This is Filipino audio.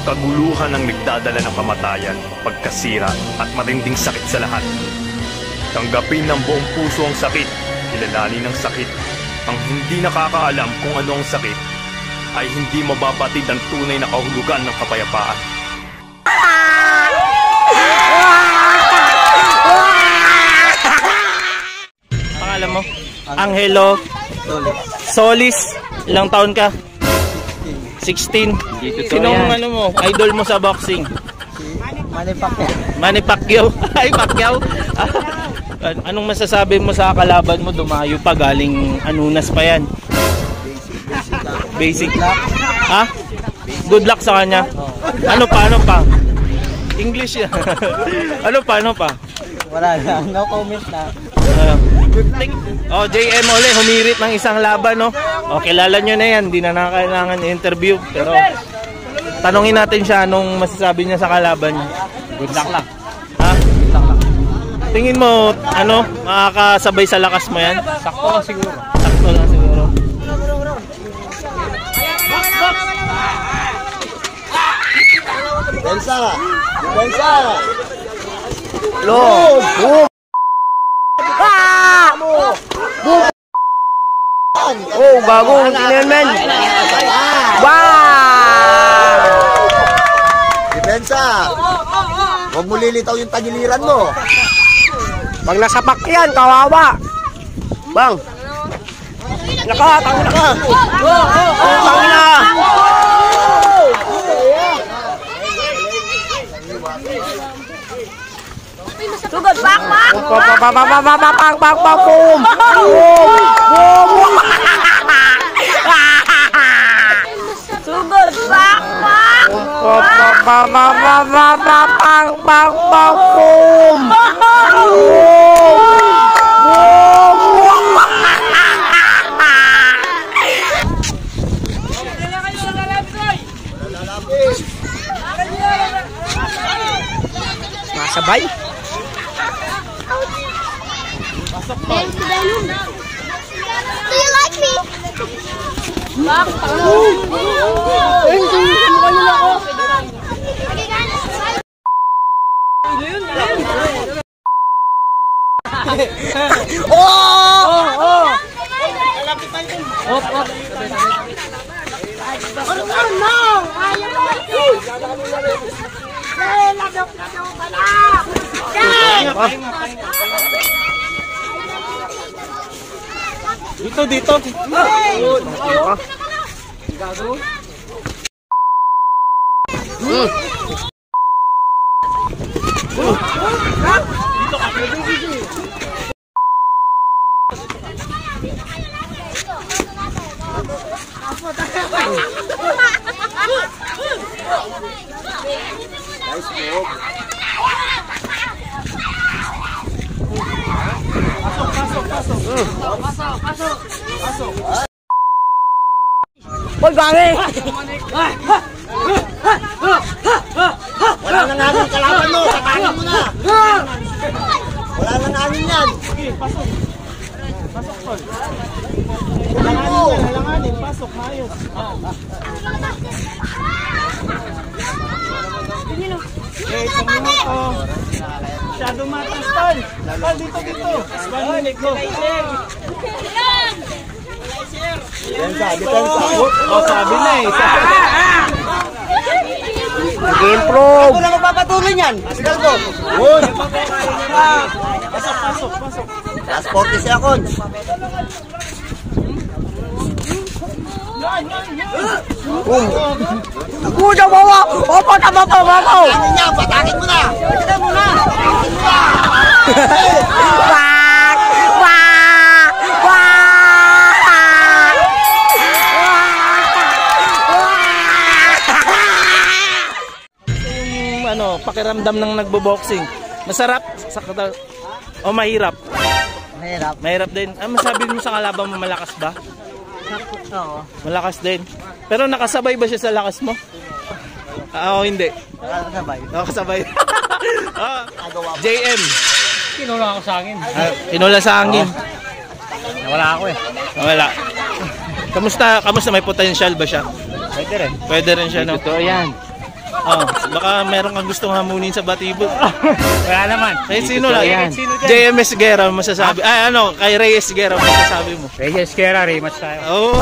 Kaguluhan ang nagdadala ng kamatayan, pagkasira at matinding sakit sa lahat. Tanggapin ng buong puso ang sakit, kilalanin ang sakit. Ang hindi nakakaalam kung ano ang sakit ay hindi mababatid ang tunay na kahulugan ng kapayapaan. Pangalan mo? Angelo Solis. Ilang taon ka? 16. Sinong ano mo? Idol mo sa boxing? Manny Pacquiao. Manny Pacquiao. Ay, Pacquiao. Anong masasabi mo sa kalaban mo? Dumayo pa, galing Anunas pa yan. Basic luck. Ha? Good luck sa kanya. Ano pa? English yan. Ano pa? Wala na. No comment na. JM Ole, humirit ng isang laban, no? O, kilala nyo na yan. Hindi na nakakailangan interview. Pero, tanungin natin siya anong masasabi niya sa kalaban niya. Good luck lang. Ha? Tingin mo, makakasabay sa lakas mo yan? Sakto lang siguro. Sakto lang siguro. Bensa! Boom! Oh, bago ang kinelmen. Wow! Bensa! Huwag mo lilitaw yung tagiliran mo. Pag nasapak yan, kawawa. Bang! Tangin ka! Tangin na! Sugod, pak! Boom! Sugod, pak! Boom! Masabay. Do you like me? Pak! Dito. Boy, gani! Wala nang hangin kalaban mo! Satanin mo na! Wala nang hangin yan! Pasok, Tol. Halanganin, pasok, maayos. Isang minuto. Masyado matas, Tol. Tol, dito. 1 minute, go. Depensa! Sabi na eh. Nag-improve! Ako na magpapatuloy niyan! Sigal ko! Good! Pasok. Last 40 seconds! Kuda bawa! Opo na bawa! Ano niya? Patakin mo na! Patakin mo na! Pakiramdam ng nagbo-boxing. Masarap o mahirap? Mahirap din. Masabi mo sa kalaban mo malakas ba? Oo. Malakas din. Pero nakasabay ba siya sa lakas mo? Oo, hindi. Nakasabay. JM. Kinula ako sa hangin. Kinula sa hangin. Nawala ako eh. Nawala. Kamusta may potential ba siya? Pwede rin. Pwede rin siya, no? Totoo yan. Oh, baka meron kang gustong hamunin sa batibot. Wala naman. Kay sino lang? Yan. JMS Guerra masasabi. Ay ano, kay Reyes Guerra masasabi mo. Reyes Guerra, rematch tayo. Oh.